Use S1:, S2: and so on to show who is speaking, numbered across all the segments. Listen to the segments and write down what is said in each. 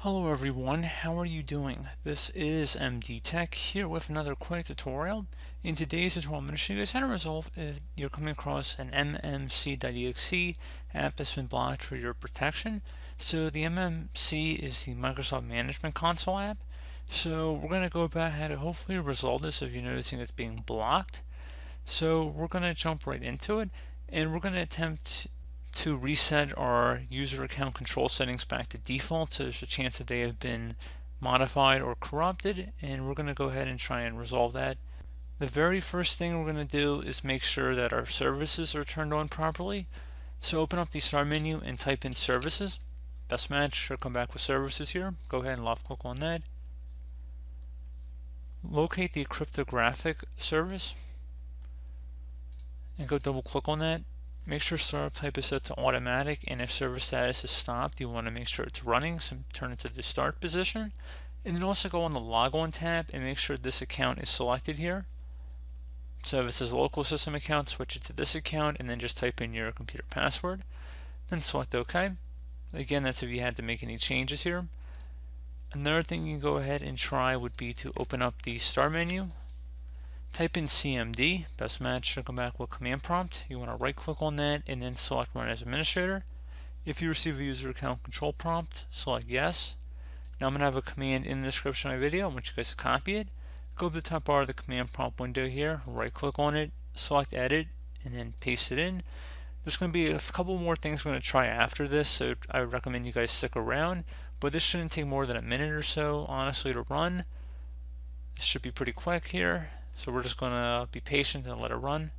S1: Hello everyone, how are you doing? This is MD Tech here with another quick tutorial. In today's tutorial, I'm going to show you guys how to resolve if you're coming across an MMC.Exe app that's been blocked for your protection. So the MMC is the Microsoft Management Console app. So we're going to go about how to hopefully resolve this if you're noticing it's being blocked. So we're going to jump right into it, and we're going to attempt to reset our user account control settings back to default, so there's a chance that they have been modified or corrupted, and we're going to go ahead and try and resolve that. The very first thing we're going to do is make sure that our services are turned on properly. So open up the start menu and type in services. Best match should come back with services here. Go ahead and left click on that. Locate the cryptographic service and go double click on that. Make sure startup type is set to automatic, and if server status is stopped, you want to make sure it's running, so turn it to the start position. And then also go on the logon tab and make sure this account is selected here. So if it says local system account, switch it to this account and then just type in your computer password. Then select OK. Again, that's if you had to make any changes here. Another thing you can go ahead and try would be to open up the start menu. Type in CMD, best match should come back with command prompt. You want to right click on that and then select run as administrator. If you receive a user account control prompt, select yes. Now I'm going to have a command in the description of my video. I want you guys to copy it. Go to the top bar of the command prompt window here, right click on it, select edit, and then paste it in. There's going to be a couple more things we're going to try after this, so I would recommend you guys stick around. But this shouldn't take more than a minute or so, honestly, to run. This should be pretty quick here. So we're just going to be patient and let it run.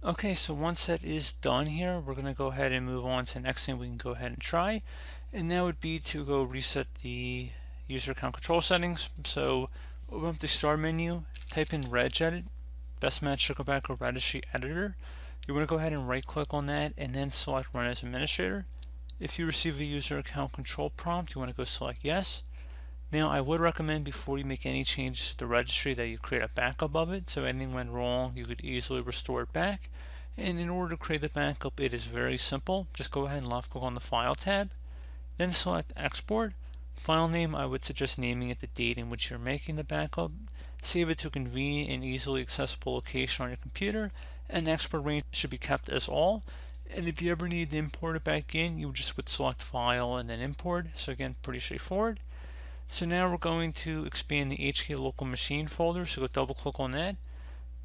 S1: Okay, so once that is done here, we're going to go ahead and move on to the next thing we can go ahead and try. And that would be to go reset the user account control settings. So open up the start menu, type in regedit, best match to go back or registry editor. You want to go ahead and right click on that and then select run as administrator. If you receive a user account control prompt, you want to go select yes. Now I would recommend before you make any changes to the registry that you create a backup of it, so if anything went wrong you could easily restore it back. And in order to create the backup, it is very simple. Just go ahead and left click on the file tab, then select export. File name, I would suggest naming it the date in which you're making the backup. Save it to a convenient and easily accessible location on your computer, and export range should be kept as all. And if you ever need to import it back in, you just would select file and then import. So again, pretty straightforward. So now we're going to expand the HK local machine folder, so go double click on that.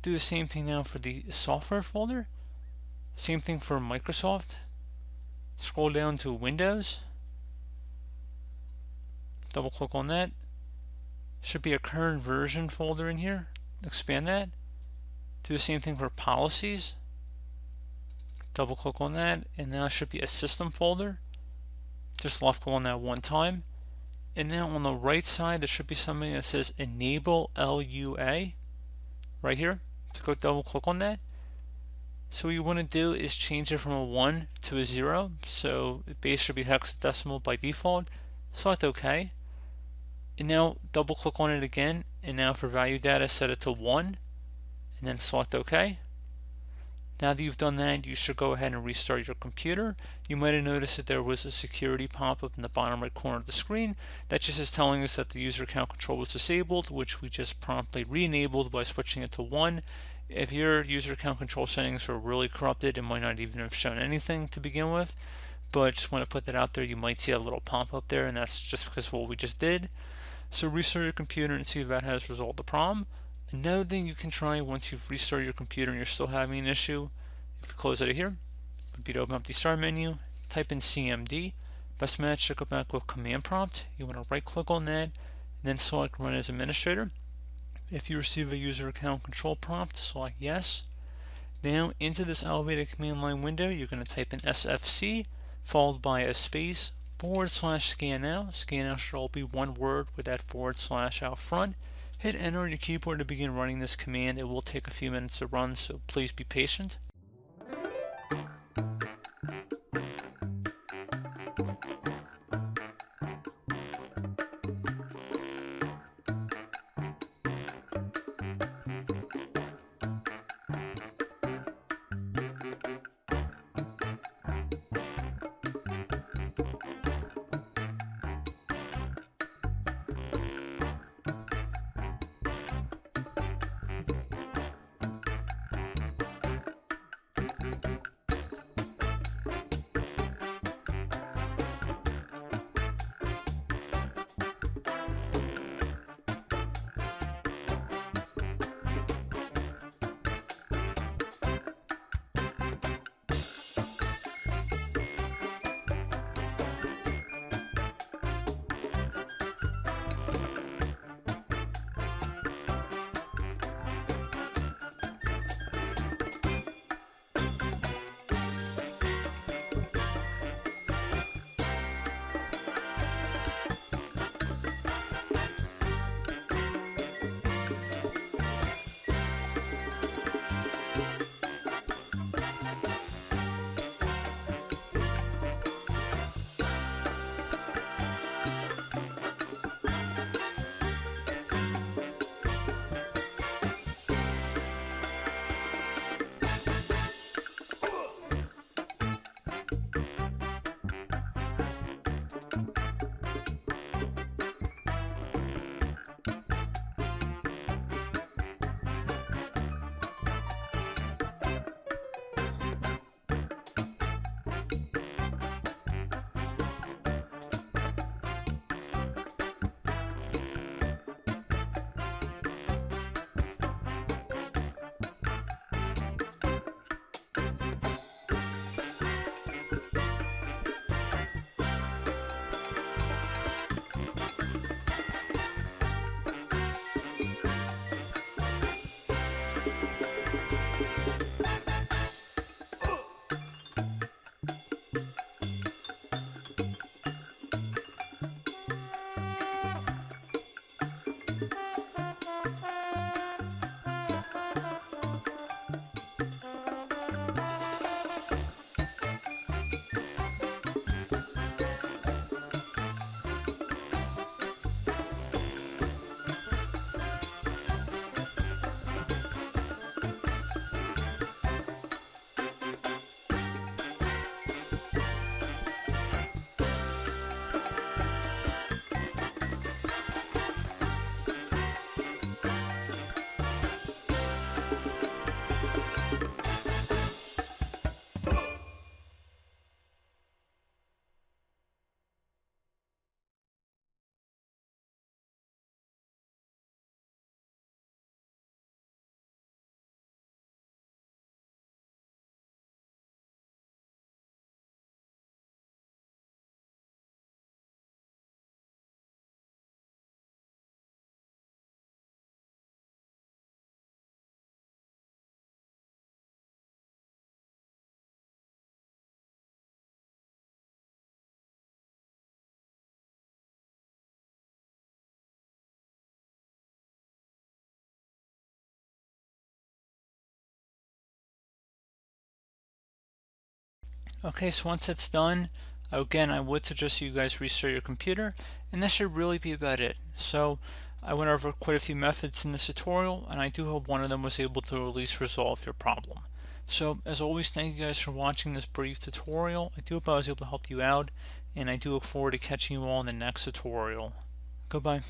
S1: Do the same thing now for the software folder. Same thing for Microsoft. Scroll down to Windows. Double click on that. Should be a current version folder in here. Expand that. Do the same thing for policies. Double click on that, and now it should be a system folder. Just left click on that one time. And now on the right side, there should be something that says Enable LUA right here. So go double click on that. So what you want to do is change it from a 1 to a 0. So the base should be hexadecimal by default. Select OK. And now double click on it again. And now for value data, set it to 1. And then select OK. Now that you've done that, you should go ahead and restart your computer. You might have noticed that there was a security pop-up in the bottom right corner of the screen. That just is telling us that the user account control was disabled, which we just promptly re-enabled by switching it to 1. If your user account control settings were really corrupted, it might not even have shown anything to begin with. But just want to put that out there. You might see a little pop-up there, and that's just because of what we just did. So restart your computer and see if that has resolved the problem. Another thing you can try once you've restarted your computer and you're still having an issue, if you close out of here, would be to open up the start menu, type in CMD, best match to go back with command prompt. You want to right click on that, and then select run as administrator. If you receive a user account control prompt, select yes. Now into this elevated command line window, you're going to type in SFC, followed by a space, /scan now. Scan now should all be one word with that / out front. Hit enter on your keyboard to begin running this command. It will take a few minutes to run, so please be patient. Okay, so once it's done, again, I would suggest you guys restart your computer, and that should really be about it. So I went over quite a few methods in this tutorial, and I do hope one of them was able to at least resolve your problem. So as always, thank you guys for watching this brief tutorial. I do hope I was able to help you out, and I do look forward to catching you all in the next tutorial. Goodbye.